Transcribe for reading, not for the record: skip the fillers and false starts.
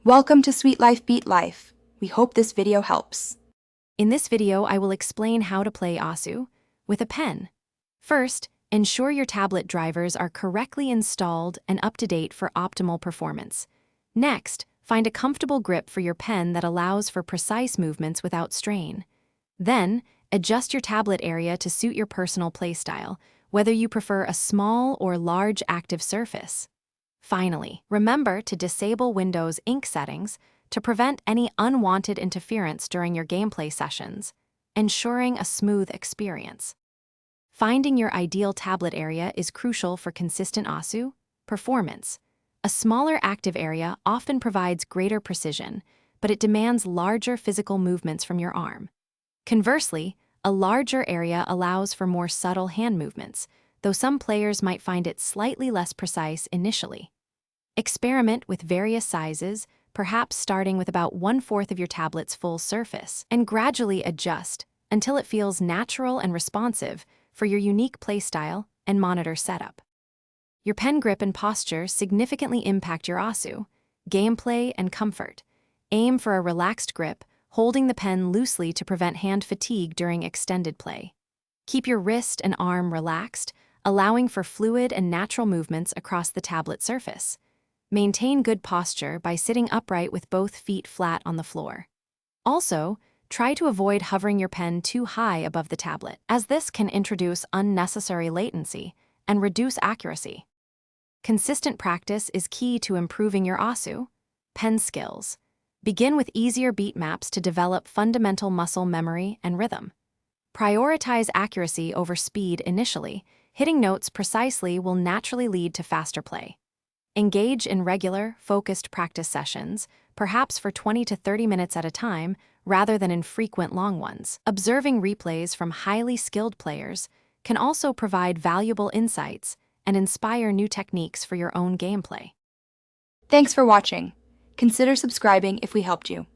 Welcome to Sweet Life Beat Life. We hope this video helps. In this video, I will explain how to play Asu with a pen. First, ensure your tablet drivers are correctly installed and up to date for optimal performance. Next, find a comfortable grip for your pen that allows for precise movements without strain. Then, adjust your tablet area to suit your personal playstyle, whether you prefer a small or large active surface. Finally, remember to disable Windows ink settings to prevent any unwanted interference during your gameplay sessions, ensuring a smooth experience. Finding your ideal tablet area is crucial for consistent Asu performance. A smaller active area often provides greater precision, but it demands larger physical movements from your arm. Conversely, a larger area allows for more subtle hand movements, though some players might find it slightly less precise initially. Experiment with various sizes, perhaps starting with about 1/4 of your tablet's full surface, and gradually adjust until it feels natural and responsive for your unique playstyle and monitor setup. Your pen grip and posture significantly impact your Asu, gameplay, and comfort. Aim for a relaxed grip, holding the pen loosely to prevent hand fatigue during extended play. Keep your wrist and arm relaxed, allowing for fluid and natural movements across the tablet surface. Maintain good posture by sitting upright with both feet flat on the floor. Also, try to avoid hovering your pen too high above the tablet, as this can introduce unnecessary latency and reduce accuracy. Consistent practice is key to improving your Asu pen skills. Begin with easier beat maps to develop fundamental muscle memory and rhythm. Prioritize accuracy over speed initially. Hitting notes precisely will naturally lead to faster play. Engage in regular, focused practice sessions, perhaps for 20 to 30 minutes at a time, rather than in frequent long ones. Observing replays from highly skilled players can also provide valuable insights and inspire new techniques for your own gameplay. Thanks for watching. Consider subscribing if we helped you.